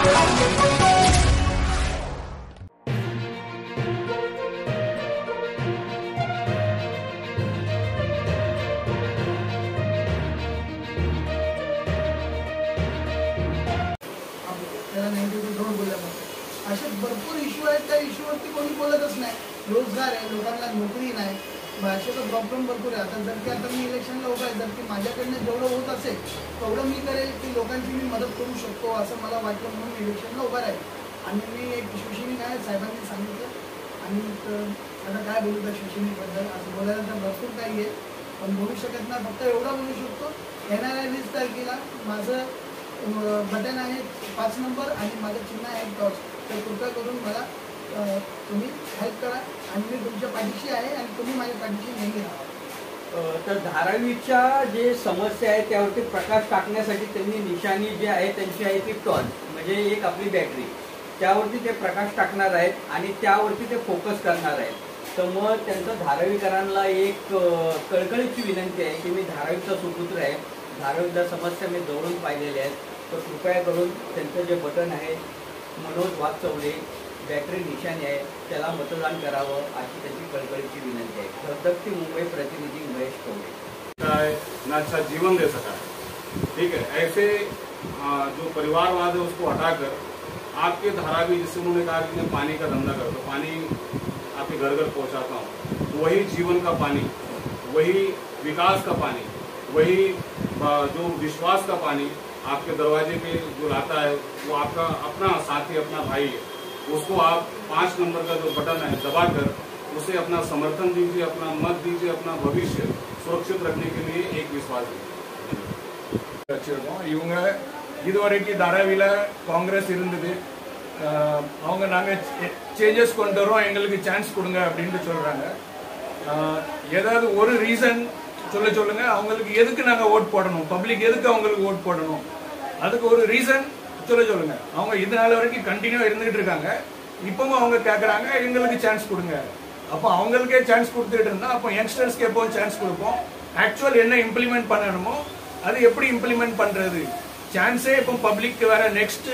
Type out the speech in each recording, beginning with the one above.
असे भरपूर इश्यू आहेत, त्या इश्यूवरती कोणी बोलतच नाही. रोजगार आहे, लोकांना नोकरी नाही, भाषेचा प्रॉब्लेम भरपूर आहे. आता जर की आता मी इलेक्शनला उभा आहे, जर की माझ्याकडनं जेवढं होत असेल तेवढं मी करेल की लोकांची मी मदत करू शकतो असं मला वाटलं, म्हणून इलेक्शनला उभा आहे. आणि मी एक शिवसैनिक आहे, साहेबांनी सांगितलं. आणि आता काय बोलू त्या शिवसैनिकबद्दल, असं बोलायला तर भरपूर काही आहे, पण बोलू शकत नाही. फक्त एवढा बोलू शकतो, येणाऱ्या 20 तारखेला माझं बटन आहे 5 नंबर आणि माझं चिन्ह आहे टॉर्च. तर कृपया करून मला तुम्ही हेल्प करा आणि मी तुमच्या पाठीशी आहे आणि तुम्ही माझ्या पाठीशी नेहमी राहा. तर धारावीच्या जे समस्या आहे त्यावरती प्रकाश टाकण्यासाठी त्यांनी निशाणी जी आहे त्यांची आहे ती टॉर्च, म्हणजे एक आपली बॅटरी, त्यावरती ते प्रकाश टाकणार आहेत आणि त्यावरती ते फोकस करणार आहेत. तर मग त्यांचं धारावीकरांना एक कळकळीची विनंती आहे की मी धारावीचा सुपुत्र आहे, धारावीच्या समस्या मी जवळून पाहिलेल्या आहेत, तर कृपया करून त्यांचं जे बटन आहे मनोज वाघचौरे बॅटरी निशाणी आहे त्याला मतदान करावं अशी त्यांची कळकळीची विनंती आहे. धगधगती मुंबई प्रतिनिधी महेश कवडे. ना अच्छा जीवन दे सका, ठीक है, ऐसे जो परिवारवाद है उसको हटाकर आपके धारावी, जिससे उन्होंने कहा कि मैं पानी का धंधा करता हूँ, पानी आपके घर घर पहुँचाता हूँ, तो वही जीवन का पानी, वही विकास का पानी, वही जो विश्वास का पानी आपके दरवाजे पे जो लाता है वो आपका अपना साथी, अपना भाई है. उसको आप 5 नंबर का जो बटन है दबाकर उसे अपना समर्थन दीजिए, अपना मत दीजिए, अपना भविष्य सुरक्षित रखने के लिए एक विश्वास வச்சிருக்கோம். இவங்க இதுவரைக்கும் தாராவில காங்கிரஸ் இருந்தது, அவங்க நாங்கள் சேஞ்சஸ் கொண்டு வரோம், எங்களுக்கு சான்ஸ் கொடுங்க அப்படின்ட்டு சொல்றாங்க. ஏதாவது ஒரு ரீசன் சொல்லுங்க, அவங்களுக்கு எதுக்கு நாங்கள் ஓட் போடணும், பப்ளிக் எதுக்கு அவங்களுக்கு ஓட் போடணும், அதுக்கு ஒரு ரீசன் சொல்லுங்க. அவங்க இது நாள் வரைக்கும் கண்டினியூ இருந்துகிட்டு இருக்காங்க, இப்பவும் அவங்க கேட்கறாங்க எங்களுக்கு சான்ஸ் கொடுங்க. அப்போ அவங்களுக்கே சான்ஸ் கொடுத்துட்டு இருந்தா அப்போ யங்ஸ்டர்ஸ்க்கு எப்போ சான்ஸ் கொடுப்போம், ஆக்சுவல் என்ன இம்ப்ளிமெண்ட் பண்ணணுமோ அது எப்படி இம்ப்ளிமெண்ட் பண்றது, சான்ஸே இப்போ பப்ளிக் வேற நெக்ஸ்ட்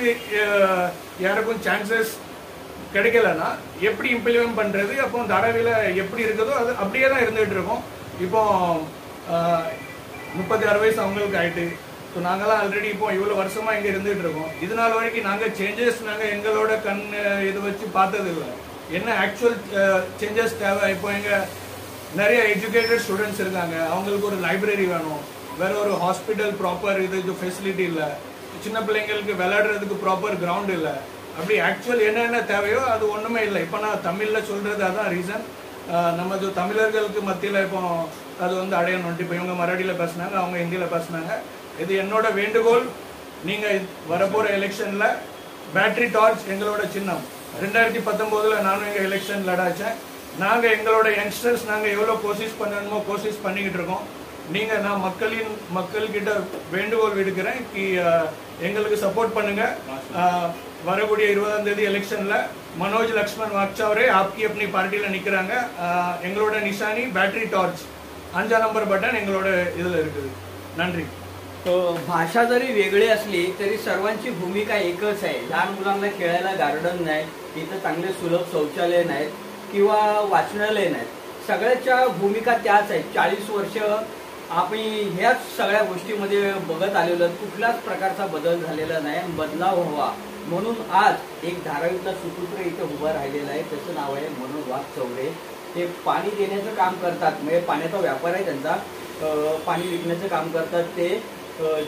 யாருக்கும் சான்சஸ் கிடைக்கலன்னா எப்படி இம்ப்ளிமெண்ட் பண்றது, அப்போ தாராவில எப்படி இருக்குதோ அது அப்படியே தான் இருந்துகிட்டு இருக்கோம். இப்போ 36 வயசு அவங்களுக்கு ஆயிட்டு, ஸோ நாங்களாம் ஆல்ரெடி இப்போ இவ்வளோ வருஷமா இங்கே இருந்துகிட்டு இருக்கோம். இது நாள் வரைக்கும் நாங்கள் சேஞ்சஸ் நாங்கள் எங்களோட கண் இது வச்சு பார்த்தது இல்லை. என்ன ஆக்சுவல் சேஞ்சஸ் தேவை, இப்போ எங்கள் நிறைய எஜுகேட்டட் ஸ்டூடெண்ட்ஸ் இருக்காங்க, அவங்களுக்கு ஒரு லைப்ரரி வேணும், வேற ஒரு ஹாஸ்பிட்டல் ப்ராப்பர் இது ஃபெசிலிட்டி இல்லை, சின்ன பிள்ளைங்களுக்கு விளையாடுறதுக்கு ப்ராப்பர் கிரவுண்ட் இல்லை, அப்படி ஆக்சுவல் என்னென்ன தேவையோ அது ஒன்றுமே இல்லை. இப்போ நான் தமிழில் சொல்கிறது அதான் ரீசன். நம்ம தமிழர்களுக்கு மத்தியில் இப்போ அது வந்து அடையணும். இப்போ இவங்க மராட்டியில் பேசினாங்க, அவங்க ஹிந்தியில் பேசினாங்க. இது என்னோட வேண்டுகோள், நீங்கள் வரப்போகிற எலெக்ஷனில் பேட்டரி டார்ச் எங்களோட சின்னம். 2019 நானும் எங்கள் எலெக்ஷன் லடாச்சேன். நாங்கள் எங்களோட யங்ஸ்டர்ஸ் நாங்கள் எவ்வளோ கோசிஷ் பண்ணணுமோ கோசிஷ் பண்ணிக்கிட்டு இருக்கோம். நீங்கள் நான் மக்கள்கிட்ட வேண்டுகோள் விடுக்கிறேன் கி எங்களுக்கு சப்போர்ட் பண்ணுங்க. வரக்கூடிய 20ஆம் தேதி எலெக்ஷன்ல மனோஜ் லக்ஷ்மண் வாக்சௌரே आपकी अपनी பார்ட்டியில் நிற்கிறாங்க. எங்களோட Nishani battery torch 5 number button எங்களோட இதில் இருக்குது. நன்றி. भाषा जरी वेगळी असली तरी सर्वांची भूमिका एकच आहे. लहान मुलांना खेळायला गार्डन नाही, इथं चांगले सुलभ शौचालय नाहीत किंवा वाचनालय नाहीत, सगळ्याच्या भूमिका त्याच आहेत. 40 वर्ष आपण ह्याच सगळ्या गोष्टीमध्ये बघत आलेलो, कुठल्याच प्रकारचा बदल झालेला नाही. बदलाव व्हावा म्हणून आज एक धारावीचा सुपुत्र इथे उभा राहिलेला आहे. त्याचं नाव आहे मनोज वाघचौरे. ते पाणी देण्याचं काम करतात, म्हणजे पाण्याचा व्यापार आहे त्यांचा, पाणी विकण्याचं काम करतात. ते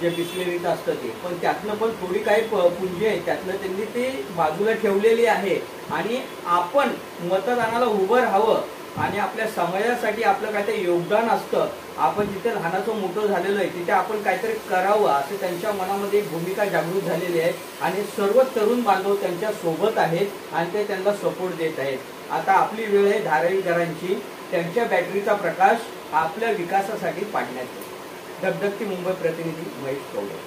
जे बिस्लेरीचं असतं ते, पण त्यातनं पण थोडी काही पुंजी आहे, त्यातनं त्यांनी ते बाजूला ठेवलेली आहे. आणि आपण मतदानाला उभं राहावं आणि आपल्या समाजासाठी आपलं काहीतरी योगदान असतं. आपण जिथे लहानाचं मोठं झालेलं आहे तिथे आपण काहीतरी करावं असं त्यांच्या मनामध्ये एक भूमिका जागृत झालेली आहे. आणि सर्व तरुण बांधव त्यांच्या सोबत आहेत आणि ते त्यांना सपोर्ट देत आहेत. आता आपली वेळ आहे धारावीकरांची, त्यांच्या बॅटरीचा प्रकाश आपल्या विकासासाठी पाडण्याची. धगधगती मुंबई प्रतिनिधी महेश कवडे.